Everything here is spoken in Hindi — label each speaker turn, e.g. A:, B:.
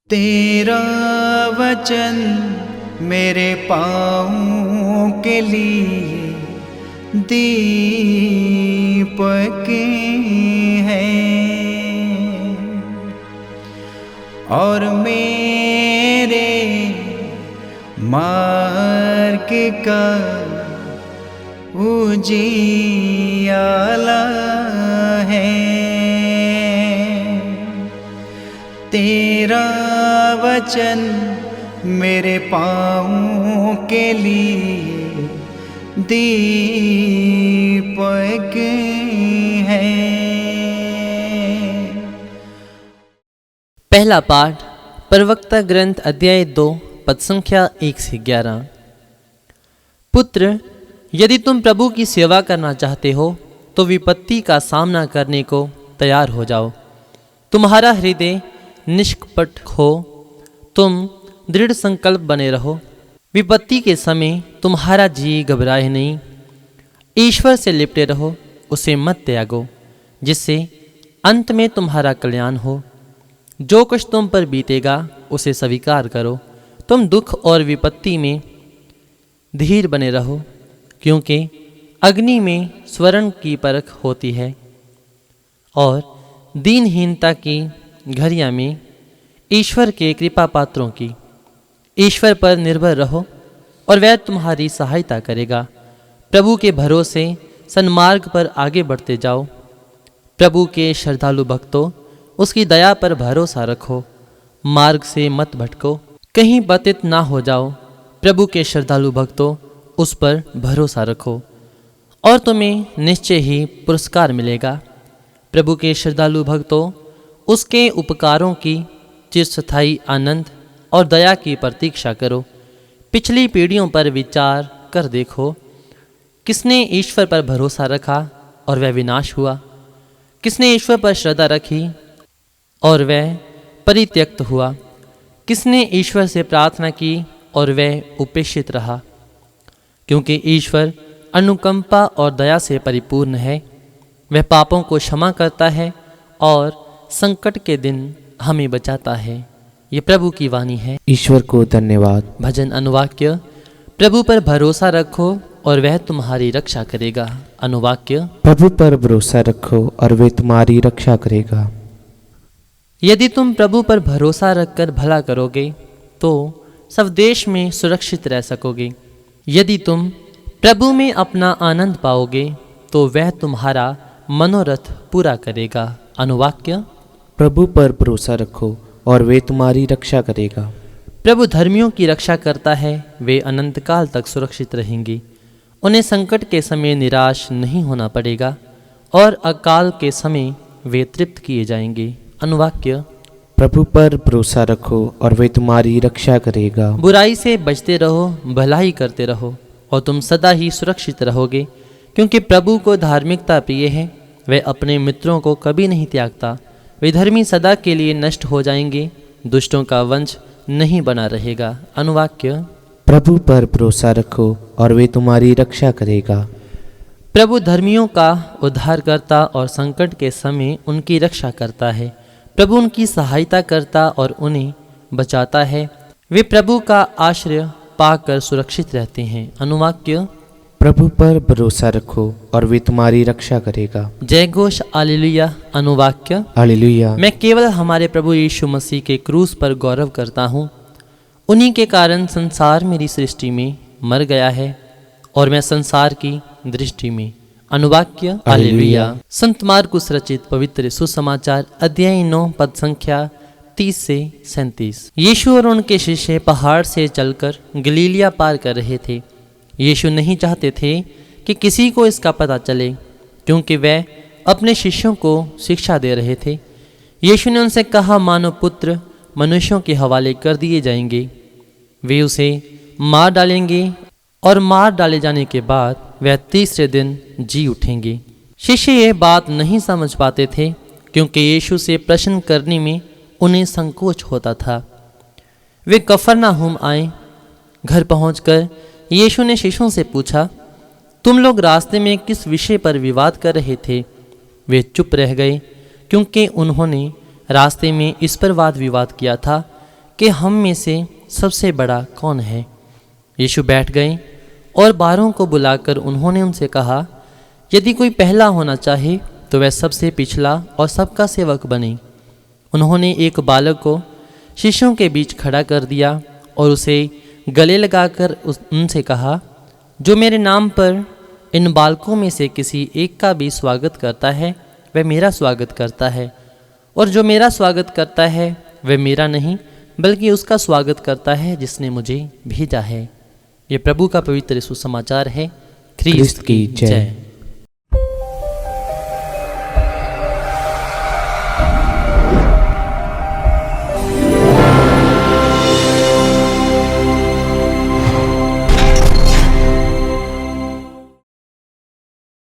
A: तेरा वचन मेरे पाँवों के लिए दीपक है और मेरे मार्ग का उजियाला है। तेरा वचन मेरे पाँवों के लिए दीपक है।
B: पहला पाठ प्रवक्ता ग्रंथ अध्याय 2 पद संख्या 1 से 11। पुत्र, यदि तुम प्रभु की सेवा करना चाहते हो तो विपत्ति का सामना करने को तैयार हो जाओ। तुम्हारा हृदय निष्कपट हो, तुम दृढ़ संकल्प बने रहो। विपत्ति के समय तुम्हारा जी घबराए नहीं। ईश्वर से लिपटे रहो, उसे मत त्यागो, जिससे अंत में तुम्हारा कल्याण हो। जो कुछ तुम पर बीतेगा उसे स्वीकार करो। तुम दुख और विपत्ति में धीर बने रहो, क्योंकि अग्नि में स्वर्ण की परख होती है और दीनहीनता की घड़ियों में ईश्वर के कृपा पात्रों की। ईश्वर पर निर्भर रहो और वह तुम्हारी सहायता करेगा। प्रभु के भरोसे सन्मार्ग पर आगे बढ़ते जाओ। प्रभु के श्रद्धालु भक्तों, उसकी दया पर भरोसा रखो। मार्ग से मत भटको, कहीं पतित ना हो जाओ। प्रभु के श्रद्धालु भक्तों, उस पर भरोसा रखो और तुम्हें निश्चय ही पुरस्कार मिलेगा। प्रभु के श्रद्धालु भक्तों, उसके उपकारों की चिरस्थायी आनंद और दया की प्रतीक्षा करो। पिछली पीढ़ियों पर विचार कर देखो, किसने ईश्वर पर भरोसा रखा और वह विनाश हुआ? किसने ईश्वर पर श्रद्धा रखी और वह परित्यक्त हुआ? किसने ईश्वर से प्रार्थना की और वह उपेक्षित रहा? क्योंकि ईश्वर अनुकंपा और दया से परिपूर्ण है। वह पापों को क्षमा करता है और संकट के दिन हमें बचाता है। ये प्रभु की वाणी है।
C: ईश्वर को धन्यवाद।
B: भजन अनुवाक्य। प्रभु पर भरोसा रखो और वह तुम्हारी रक्षा करेगा। अनुवाक्य।
C: प्रभु पर भरोसा रखो और वे तुम्हारी रक्षा करेगा।
B: यदि तुम प्रभु पर भरोसा रखकर भला करोगे तो सब देश में सुरक्षित रह सकोगे। यदि तुम प्रभु में अपना आनंद पाओगे तो वह तुम्हारा मनोरथ पूरा करेगा। अनुवाक्य।
C: प्रभु पर भरोसा रखो और वे तुम्हारी रक्षा करेगा।
B: प्रभु धर्मियों की रक्षा करता है, वे अनंत काल तक सुरक्षित रहेंगे। उन्हें संकट के समय निराश नहीं होना पड़ेगा और अकाल के समय वे तृप्त किए जाएंगे। अनुवाक्य।
C: प्रभु पर भरोसा रखो और वे तुम्हारी रक्षा करेगा।
B: बुराई से बचते रहो, भलाई करते रहो और तुम सदा ही सुरक्षित रहोगे, क्योंकि प्रभु को धार्मिकता प्रिय है। वह अपने मित्रों को कभी नहीं त्यागता। वे धर्मी सदा के लिए नष्ट हो जाएंगे, दुष्टों का वंश नहीं बना रहेगा। अनुवाक्य।
C: प्रभु पर भरोसा रखो और वे तुम्हारी रक्षा करेगा।
B: प्रभु धर्मियों का उद्धार करता और संकट के समय उनकी रक्षा करता है। प्रभु उनकी सहायता करता और उन्हें बचाता है। वे प्रभु का आश्रय पाकर सुरक्षित रहते हैं। अनुवाक्य।
C: प्रभु पर भरोसा रखो और वे तुम्हारी रक्षा करेगा।
B: जय घोष हालेलुया। अनुवाक्य।
C: हालेलुया।
B: मैं केवल हमारे प्रभु यीशु मसीह के क्रूस पर गौरव करता हूँ। उन्हीं के कारण संसार मेरी सृष्टि में मर गया है और मैं संसार की दृष्टि में। अनुवाक्य। हालेलुया। संत मार्कुस रचित पवित्र सुसमाचार अध्याय 9 पद संख्या 30 से 37। यीशु और उनके शिष्य पहाड़ से चलकर गलीलिया पार कर रहे थे। यीशु नहीं चाहते थे कि किसी को इसका पता चले, क्योंकि वह अपने शिष्यों को शिक्षा दे रहे थे। यीशु ने उनसे कहा, मानव पुत्र मनुष्यों के हवाले कर दिए जाएंगे। वे उसे मार डालेंगे और मार डाले जाने के बाद वह तीसरे दिन जी उठेंगे। शिष्य यह बात नहीं समझ पाते थे, क्योंकि यीशु से प्रश्न करने में उन्हें संकोच होता था। वे कफरनाहुम आए। घर पहुंचकर यीशु ने शिष्यों से पूछा, तुम लोग रास्ते में किस विषय पर विवाद कर रहे थे? वे चुप रह गए, क्योंकि उन्होंने रास्ते में इस पर वाद विवाद किया था कि हम में से सबसे बड़ा कौन है। यीशु बैठ गए और 12 को बुलाकर उन्होंने उनसे कहा, यदि कोई पहला होना चाहे तो वह सबसे पिछला और सबका सेवक बने। उन्होंने एक बालक को शिष्यों के बीच खड़ा कर दिया और उसे गले लगाकर उनसे कहा, जो मेरे नाम पर इन बालकों में से किसी एक का भी स्वागत करता है वह मेरा स्वागत करता है, और जो मेरा स्वागत करता है वह मेरा नहीं बल्कि उसका स्वागत करता है जिसने मुझे भेजा है। ये प्रभु का पवित्र सुसमाचार है। ख्रीस्त की जय।